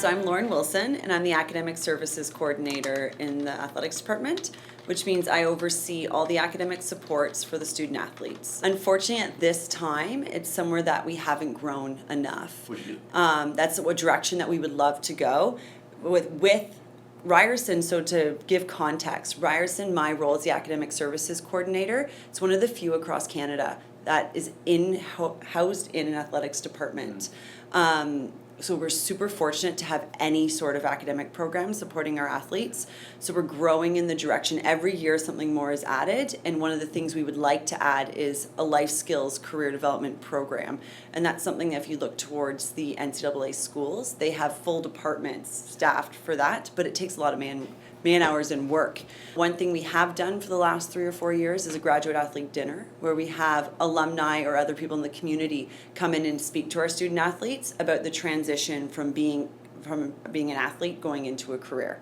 So I'm Lauren Wilson, and I'm the Academic Services Coordinator in the Athletics Department, which means I oversee all the academic supports for the student athletes. Unfortunately, at this time, it's somewhere that we haven't grown enough. That's a direction that we would love to go with Ryerson. So to give context, Ryerson, my role as the Academic Services Coordinator, it's one of the few across Canada that is housed in an athletics department. So we're super fortunate to have any sort of academic program supporting our athletes. So we're growing in the direction. Every year something more is added, and one of the things we would like to add is a life skills career development program. And that's something that if you look towards the NCAA schools, they have full departments staffed for that, but it takes a lot of man hours and work. One thing we have done for the last 3 or 4 years is a graduate athlete dinner where we have alumni or other people in the community come in and speak to our student athletes about the transition from being an athlete going into a career.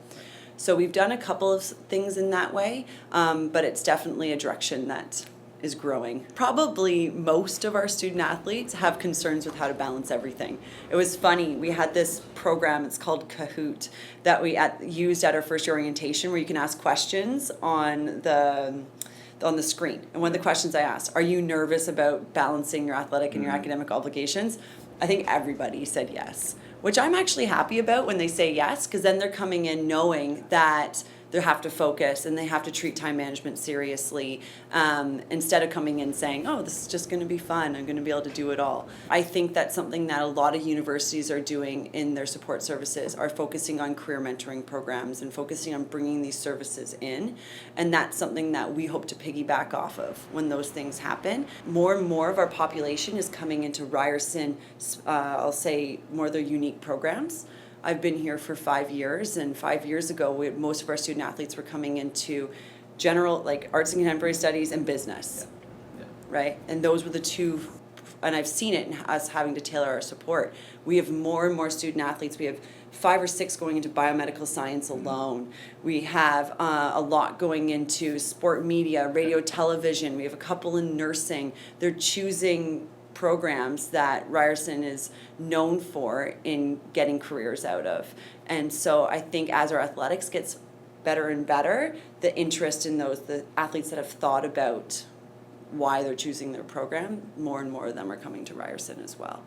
So we've done a couple of things in that way, but it's definitely a direction that is growing. Probably most of our student athletes have concerns with how to balance everything. It was funny, we had this program, it's called Kahoot, that we used at our first year orientation, where you can ask questions on the screen. And one of the questions I asked, are you nervous about balancing your athletic and your academic obligations? I think everybody said yes, which I'm actually happy about when they say yes, because then they're coming in knowing that they have to focus and they have to treat time management seriously, instead of coming in saying, oh, this is just going to be fun, I'm going to be able to do it all. I think that's something that a lot of universities are doing in their support services, are focusing on career mentoring programs and focusing on bringing these services in, and that's something that we hope to piggyback off of when those things happen. More and more of our population is coming into Ryerson, I'll say more of their unique programs. I've been here for 5 years, and 5 years ago, most of our student athletes were coming into general, like arts and contemporary studies and business, right? And those were the two, and I've seen it in us having to tailor our support. We have more and more student athletes. We have 5 or 6 going into biomedical science alone. We have a lot going into sport media, radio, television. We have a couple in nursing. They're choosing programs that Ryerson is known for in getting careers out of. And so I think as our athletics gets better and better, the interest in the athletes that have thought about why they're choosing their program, more and more of them are coming to Ryerson as well.